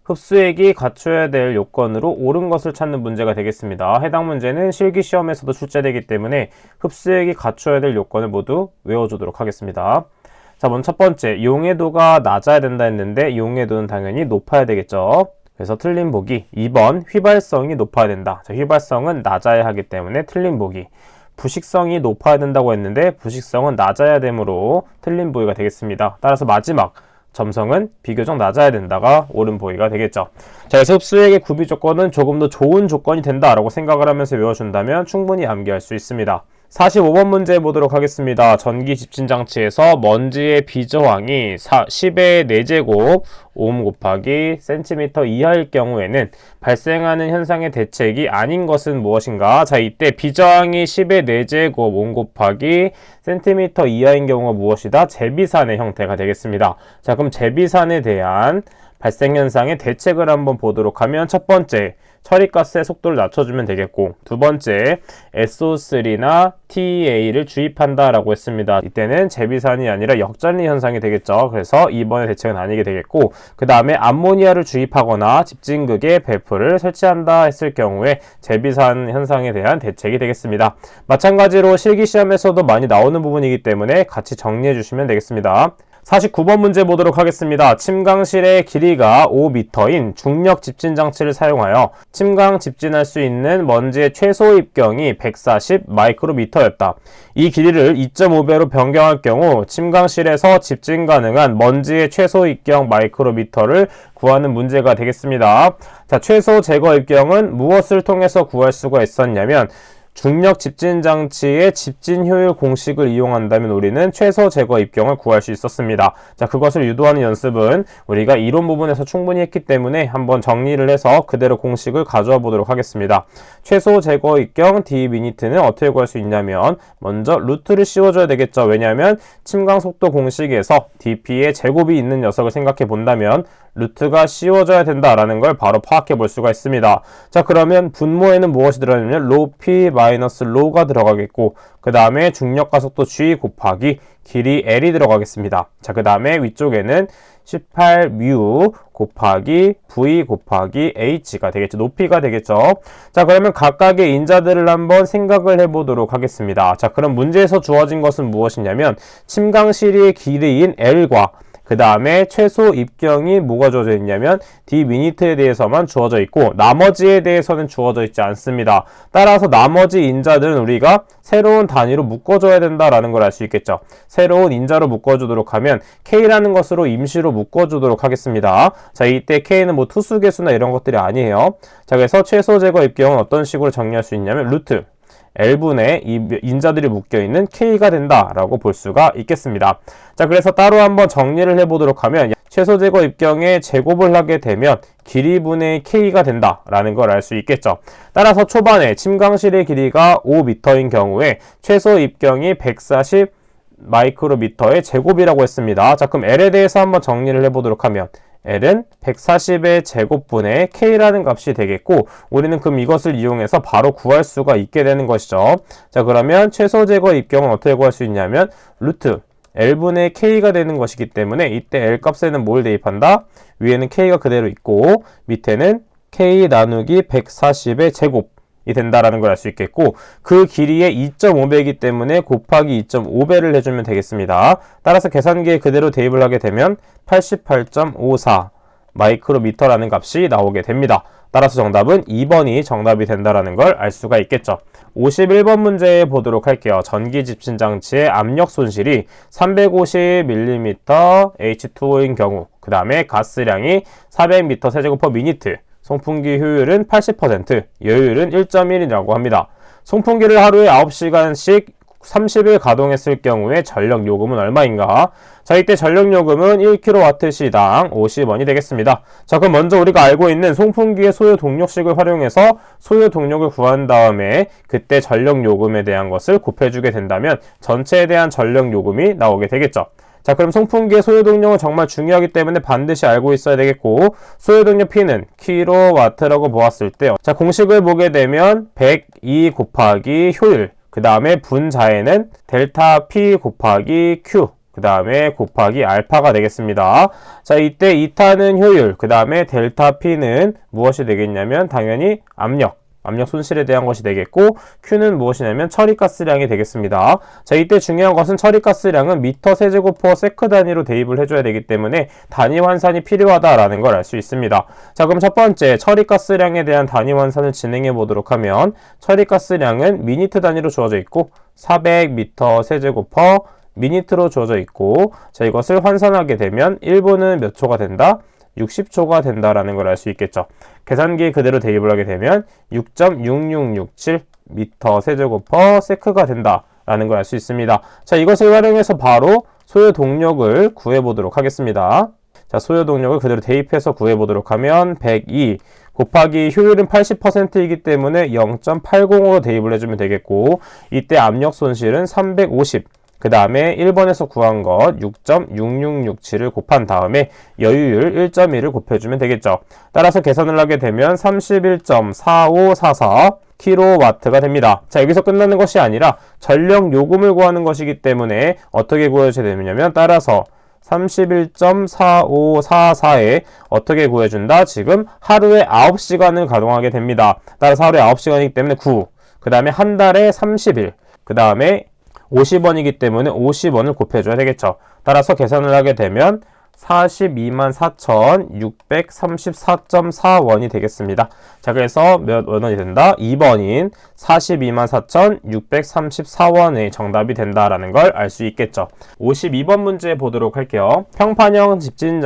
흡수액이 갖춰야 될 요건으로 옳은 것을 찾는 문제가 되겠습니다. 해당 문제는 실기시험에서도 출제되기 때문에 흡수액이 갖춰야 될 요건을 모두 외워주도록 하겠습니다. 자, 먼저 첫 번째, 용해도가 낮아야 된다 했는데 용해도는 당연히 높아야 되겠죠. 그래서 틀린 보기 2번, 휘발성이 높아야 된다. 자, 휘발성은 낮아야 하기 때문에 틀린 보기. 부식성이 높아야 된다고 했는데 부식성은 낮아야 되므로 틀린 보기가 되겠습니다. 따라서 마지막 점성은 비교적 낮아야 된다가 옳은 보기가 되겠죠. 자, 그래서 흡수액의 구비 조건은 조금 더 좋은 조건이 된다라고 생각을 하면서 외워준다면 충분히 암기할 수 있습니다. 45번 문제 보도록 하겠습니다. 전기 집진 장치에서 먼지의 비저항이 10의 4제곱 오hm 곱하기 센티미터 이하일 경우에는 발생하는 현상의 대책이 아닌 것은 무엇인가? 자, 이때 비저항이 10의 4제곱 오hm 곱하기 센티미터 이하인 경우가 무엇이다? 재비산의 형태가 되겠습니다. 자, 그럼 재비산에 대한 발생 현상의 대책을 한번 보도록 하면 첫 번째, 처리가스의 속도를 낮춰주면 되겠고, 두 번째, SO3나 TEA를 주입한다 라고 했습니다. 이때는 재비산이 아니라 역전리 현상이 되겠죠. 그래서 2번의 대책은 아니게 되겠고, 그 다음에 암모니아를 주입하거나 집진극에 밸프를 설치한다 했을 경우에 재비산 현상에 대한 대책이 되겠습니다. 마찬가지로 실기시험에서도 많이 나오는 부분이기 때문에 같이 정리해 주시면 되겠습니다. 49번 문제 보도록 하겠습니다. 침강실의 길이가 5m인 중력 집진 장치를 사용하여 침강 집진할 수 있는 먼지의 최소 입경이 140 마이크로미터였다. 이 길이를 2.5배로 변경할 경우 침강실에서 집진 가능한 먼지의 최소 입경 마이크로미터를 구하는 문제가 되겠습니다. 자, 최소 제거 입경은 무엇을 통해서 구할 수가 있었냐면 중력 집진 장치의 집진 효율 공식을 이용한다면 우리는 최소 제거 입경을 구할 수 있었습니다. 자, 그것을 유도하는 연습은 우리가 이론 부분에서 충분히 했기 때문에 한번 정리를 해서 그대로 공식을 가져와 보도록 하겠습니다. 최소 제거 입경 d미니트는 어떻게 구할 수 있냐면 먼저 루트를 씌워줘야 되겠죠. 왜냐하면 침강 속도 공식에서 dp의 제곱이 있는 녀석을 생각해 본다면 루트가 씌워져야 된다라는 걸 바로 파악해 볼 수가 있습니다. 자, 그러면 분모에는 무엇이 들어가냐면 로 p 마이너스 로가 들어가겠고, 그 다음에 중력 가속도 g 곱하기 길이 l이 들어가겠습니다. 자, 그 다음에 위쪽에는 18μ 곱하기 v 곱하기 h가 되겠죠. 높이가 되겠죠. 자, 그러면 각각의 인자들을 한번 생각을 해보도록 하겠습니다. 자, 그럼 문제에서 주어진 것은 무엇이냐면 침강실의 길이인 l과 그 다음에 최소 입경이 뭐가 주어져 있냐면 d미니트에 대해서만 주어져 있고 나머지에 대해서는 주어져 있지 않습니다. 따라서 나머지 인자들은 우리가 새로운 단위로 묶어줘야 된다라는 걸 알 수 있겠죠. 새로운 인자로 묶어주도록 하면 K라는 것으로 임시로 묶어주도록 하겠습니다. 자, 이때 K는 뭐 투수계수나 이런 것들이 아니에요. 자, 그래서 최소 제거 입경은 어떤 식으로 정리할 수 있냐면 루트 L분의 이 인자들이 묶여있는 K가 된다라고 볼 수가 있겠습니다. 자, 그래서 따로 한번 정리를 해보도록 하면 최소 제거 입경의 제곱을 하게 되면 길이분의 K가 된다라는 걸 알 수 있겠죠. 따라서 초반에 침강실의 길이가 5m인 경우에 최소 입경이 140 마이크로미터의 제곱이라고 했습니다. 자, 그럼 L에 대해서 한번 정리를 해보도록 하면 L은 140의 제곱분의 K라는 값이 되겠고 우리는 그럼 이것을 이용해서 바로 구할 수가 있게 되는 것이죠. 자, 그러면 최소 제거 입경은 어떻게 구할 수 있냐면 루트 L분의 K가 되는 것이기 때문에 이때 L 값에는 뭘 대입한다? 위에는 K가 그대로 있고 밑에는 K 나누기 140의 제곱이 된다라는 걸 알 수 있겠고 그 길이의 2.5배이기 때문에 곱하기 2.5배를 해주면 되겠습니다. 따라서 계산기에 그대로 대입을 하게 되면 88.54 마이크로미터라는 값이 나오게 됩니다. 따라서 정답은 2번이 정답이 된다라는 걸 알 수가 있겠죠. 51번 문제 보도록 할게요. 전기 집진 장치의 압력 손실이 350mm H2O인 경우 그 다음에 가스량이 400m 세제곱 미니트 송풍기 효율은 80%, 여율은 1.1이라고 합니다. 송풍기를 하루에 9시간씩 30일 가동했을 경우에 전력 요금은 얼마인가? 자, 이때 전력 요금은 1kW시당 50원이 되겠습니다. 자, 그럼 먼저 우리가 알고 있는 송풍기의 소요 동력식을 활용해서 소요 동력을 구한 다음에 그때 전력 요금에 대한 것을 곱해주게 된다면 전체에 대한 전력 요금이 나오게 되겠죠. 자, 그럼 송풍기의 소요동력은 정말 중요하기 때문에 반드시 알고 있어야 되겠고 소요동력 P는 kW라고 보았을 때 자, 공식을 보게 되면 102 곱하기 효율 그 다음에 분자에는 델타 P 곱하기 Q 그 다음에 곱하기 알파가 되겠습니다. 자, 이때 이타는 효율, 그 다음에 델타 P는 무엇이 되겠냐면 당연히 압력 손실에 대한 것이 되겠고, Q는 무엇이냐면 처리가스량이 되겠습니다. 자, 이때 중요한 것은 처리가스량은 미터 세제곱 퍼 세크 단위로 대입을 해줘야 되기 때문에 단위 환산이 필요하다라는 걸 알 수 있습니다. 자, 그럼 첫 번째 처리가스량에 대한 단위 환산을 진행해 보도록 하면, 처리가스량은 미니트 단위로 주어져 있고 400미터 세제곱 퍼 미니트로 주어져 있고, 자, 이것을 환산하게 되면 1분은 몇 초가 된다? 60초가 된다라는 걸 알 수 있겠죠. 계산기 그대로 대입을 하게 되면 6.6667m 세제곱 퍼 세크가 된다라는 걸 알 수 있습니다. 자, 이것을 활용해서 바로 소요 동력을 구해 보도록 하겠습니다. 자, 소요 동력을 그대로 대입해서 구해 보도록 하면 102 곱하기 효율은 80%이기 때문에 0.805로 대입을 해주면 되겠고, 이때 압력 손실은 350, 그 다음에 1번에서 구한 것 6.6667을 곱한 다음에 여유율 1.1을 곱해주면 되겠죠. 따라서 계산을 하게 되면 31.4544 kW가 됩니다. 자, 여기서 끝나는 것이 아니라 전력 요금을 구하는 것이기 때문에 어떻게 구해줘야 되냐면, 따라서 31.4544에 어떻게 구해준다? 지금 하루에 9시간을 가동하게 됩니다. 따라서 하루에 9시간이기 때문에 9, 그 다음에 한 달에 30일, 그 다음에 50원이기 때문에 50원을 곱해줘야 되겠죠. 따라서 계산을 하게 되면 424,634.4원이 되겠습니다. 자, 그래서 몇 원이 된다? 2번인 424,634원의 정답이 된다라는 걸 알 수 있겠죠. 52번 문제 보도록 할게요. 평판형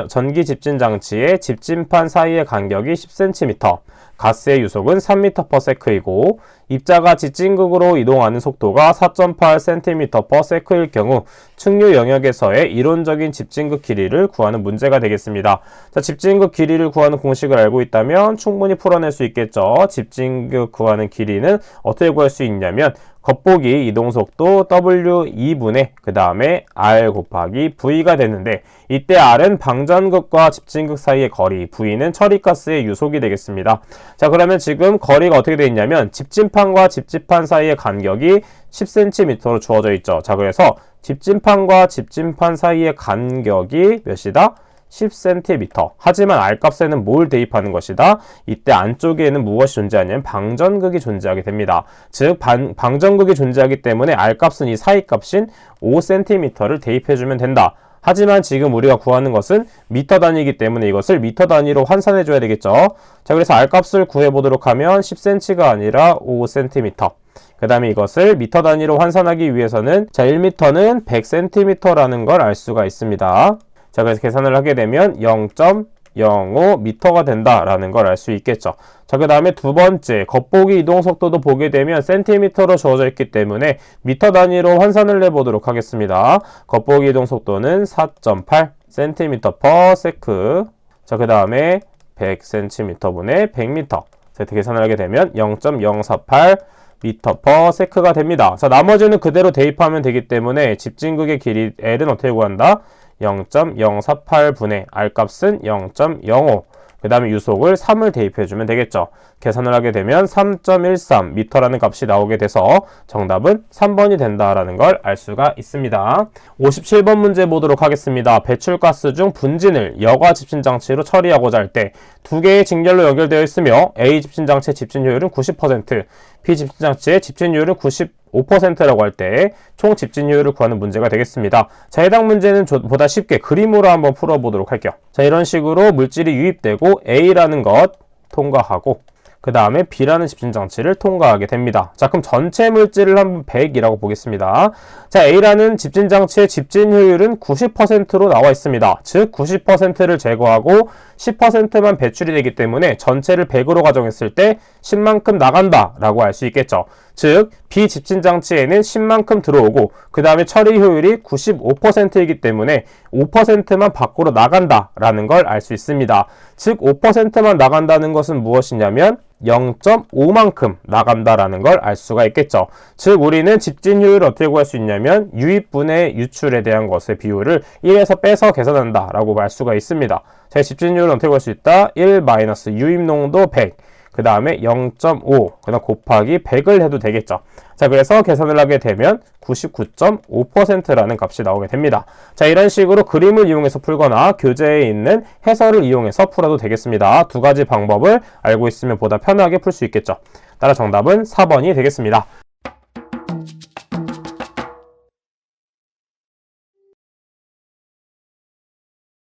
전기 집진 장치의 집진판 사이의 간격이 10cm, 가스의 유속은 3m/s이고 입자가 집진극으로 이동하는 속도가 4.8cm/s일 경우 측류 영역에서의 이론적인 집진극 길이를 구하는 문제가 되겠습니다. 자, 집진극 길이를 구하는 공식을 알고 있다면 충분히 풀어낼 수 있겠죠. 집진극 구하는 길이는 어떻게 구할 수 있냐면, 겉보기 이동속도 W2분의 그 다음에 R 곱하기 V가 되는데, 이때 R은 방전극과 집진극 사이의 거리, V는 처리가스의 유속이 되겠습니다. 자, 그러면 지금 거리가 어떻게 되어 있냐면, 집진판과 집진판 사이의 간격이 10cm로 주어져 있죠. 자, 그래서 집진판과 집진판 사이의 간격이 몇이다? 10cm. 하지만 R값에는 뭘 대입하는 것이다? 이때 안쪽에는 무엇이 존재하냐면 방전극이 존재하게 됩니다. 즉 방전극이 존재하기 때문에 R값은 이 사이값인 5cm를 대입해주면 된다. 하지만 지금 우리가 구하는 것은 미터 단위이기 때문에 이것을 미터 단위로 환산해 줘야 되겠죠. 자, 그래서 R값을 구해보도록 하면 10cm가 아니라 5cm. 그 다음에 이것을 미터 단위로 환산하기 위해서는, 자, 1m는 100cm라는 걸 알 수가 있습니다. 자, 그래서 계산을 하게 되면 0.05m가 된다라는 걸 알 수 있겠죠. 자, 그 다음에 두 번째, 겉보기 이동 속도도 보게 되면 cm로 주어져 있기 때문에 미터 단위로 환산을 해보도록 하겠습니다. 겉보기 이동 속도는 4.8cm/s. 자, 그 다음에 100cm분의 100m. 자, 이렇게 계산을 하게 되면 0.048m/s가 됩니다. 자, 나머지는 그대로 대입하면 되기 때문에 집진극의 길이 L은 어떻게 구한다? 0.048분의 R값은 0.05, 그 다음에 유속을 3을 대입해주면 되겠죠. 계산을 하게 되면 3.13m라는 값이 나오게 돼서 정답은 3번이 된다라는 걸 알 수가 있습니다. 57번 문제 보도록 하겠습니다. 배출가스 중 분진을 여과 집진장치로 처리하고자 할 때 두 개의 직렬로 연결되어 있으며 A 집진장치의 집진효율은 90%, B 집진장치의 집진효율은 95%라고 할 때 총 집진효율을 구하는 문제가 되겠습니다. 자, 해당 문제는 보다 쉽게 그림으로 한번 풀어보도록 할게요. 자, 이런 식으로 물질이 유입되고 A라는 것 통과하고 그 다음에 B라는 집진장치를 통과하게 됩니다. 자, 그럼 전체 물질을 한번 100이라고 보겠습니다. 자, A라는 집진장치의 집진효율은 90%로 나와 있습니다. 즉 90%를 제거하고 10%만 배출이 되기 때문에 전체를 100으로 가정했을 때 10만큼 나간다 라고 할 수 있겠죠. 즉 B 집진장치에는 10만큼 들어오고 그 다음에 처리 효율이 95%이기 때문에 5%만 밖으로 나간다 라는 걸 알 수 있습니다. 즉 5%만 나간다는 것은 무엇이냐면 0.5만큼 나간다라는 걸 알 수가 있겠죠. 즉 우리는 집진효율을 어떻게 구할 수 있냐면 유입분의 유출에 대한 것의 비율을 1에서 빼서 계산한다 라고 말 수가 있습니다. 자, 집진효율은 어떻게 구할 수 있다? 1 유입농도 100, 그 다음에 0.5, 그 다음 곱하기 100을 해도 되겠죠. 자, 그래서 계산을 하게 되면 99.5%라는 값이 나오게 됩니다. 자, 이런 식으로 그림을 이용해서 풀거나 교재에 있는 해설을 이용해서 풀어도 되겠습니다. 두 가지 방법을 알고 있으면 보다 편하게 풀 수 있겠죠. 따라 정답은 4번이 되겠습니다.